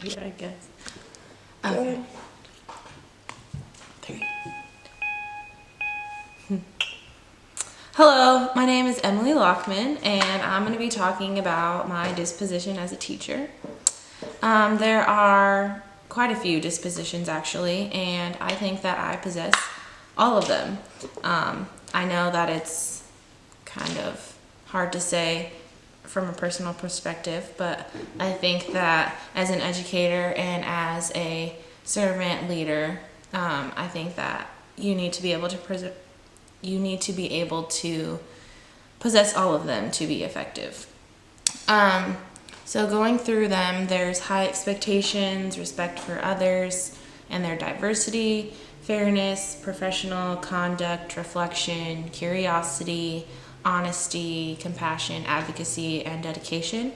Yeah, I guess. Okay. 3. Hello, my name is Emily Lockman, and I'm going to be talking about my disposition as a teacher. There are quite a few dispositions actually, and I think that I possess all of them. I know that it's kind of hard to say from a personal perspective, but I think that as an educator and as a servant leader, I think that you need to be able to possess all of them to be effective. So going through them, there's high expectations, respect for others and their diversity, fairness, professional conduct, reflection, curiosity, honesty, compassion, advocacy, and dedication.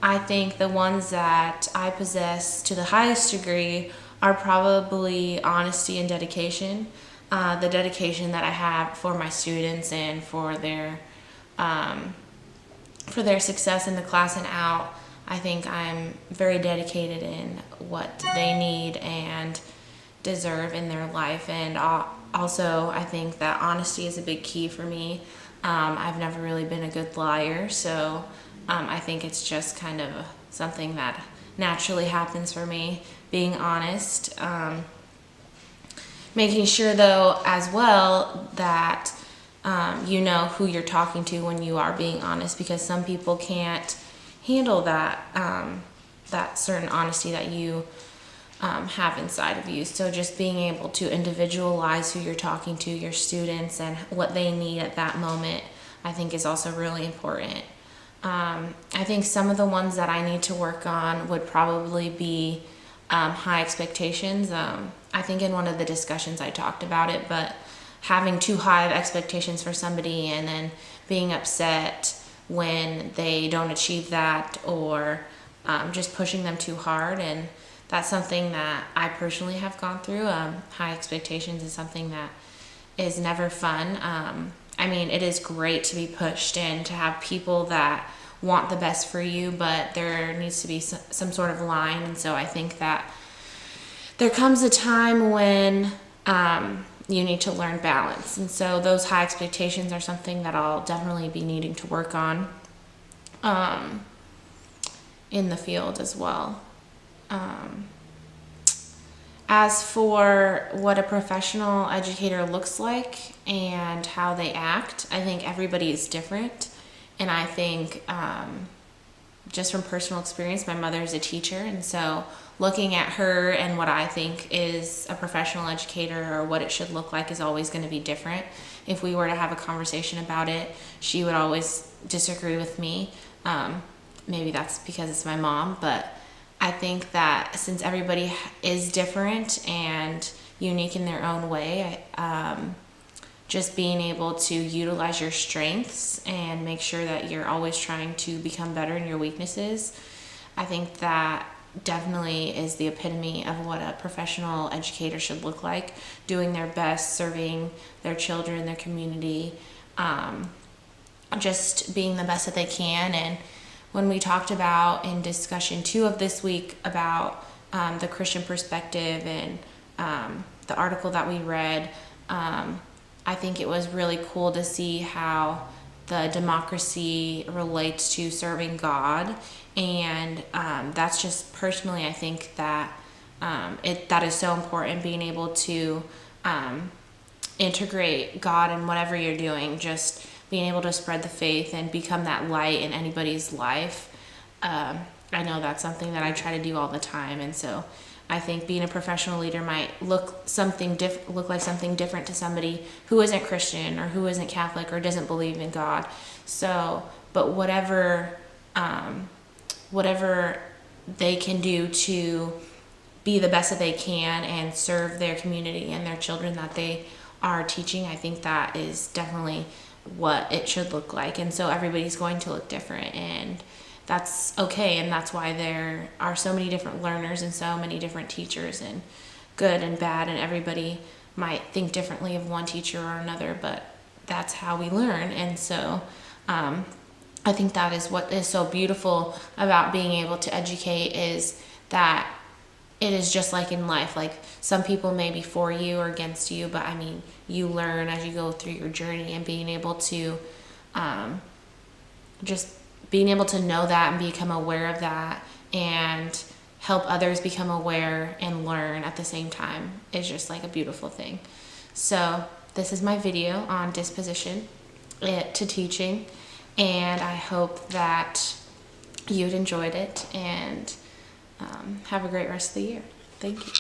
I think the ones that I possess to the highest degree are probably honesty and dedication. The dedication that I have for my students and for their success in the class and out. I think I'm very dedicated in what they need and deserve in their life. And also, I think that honesty is a big key for me. I've never really been a good liar, so I think it's just kind of something that naturally happens for me, being honest. Making sure, though, as well, that you know who you're talking to when you are being honest, because some people can't handle that that certain honesty that you have inside of you. So just being able to individualize who you're talking to, your students, and what they need at that moment, I think is also really important. I think some of the ones that I need to work on would probably be high expectations. I think in one of the discussions I talked about it, but having too high of expectations for somebody and then being upset when they don't achieve that, or just pushing them too hard. And that's something that I personally have gone through. High expectations is something that is never fun. I mean, it is great to be pushed and to have people that want the best for you, but there needs to be some sort of line. And so I think that there comes a time when you need to learn balance. And so those high expectations are something that I'll definitely be needing to work on in the field as well. As for what a professional educator looks like and how they act, I think everybody is different. And I think just from personal experience, my mother is a teacher, and so looking at her and what I think is a professional educator or what it should look like is always going to be different. If we were to have a conversation about it, she would always disagree with me. Maybe that's because it's my mom, but I think that since everybody is different and unique in their own way, just being able to utilize your strengths and make sure that you're always trying to become better in your weaknesses, I think that definitely is the epitome of what a professional educator should look like, doing their best, serving their children, their community, just being the best that they can. And when we talked about in discussion 2 of this week about the Christian perspective and the article that we read, I think it was really cool to see how the democracy relates to serving God. And that's just personally, I think that that is so important, being able to integrate God in whatever you're doing, just being able to spread the faith and become that light in anybody's life. I know that's something that I try to do all the time, and so I think being a professional leader might look like something different to somebody who isn't Christian or who isn't Catholic or doesn't believe in God. So, but whatever they can do to be the best that they can and serve their community and their children that they are teaching, I think that is definitely what it should look like. And so everybody's going to look different, and that's okay. And that's why there are so many different learners and so many different teachers, and good and bad, and everybody might think differently of one teacher or another, but that's how we learn. And so I think that is what is so beautiful about being able to educate, is that it is just like in life. Like, some people may be for you or against you, but I mean, you learn as you go through your journey, and being able to just being able to know that and become aware of that and help others become aware and learn at the same time is just like a beautiful thing. So this is my video on disposition to teaching, and I hope that you'd enjoyed it, and have a great rest of the year. Thank you.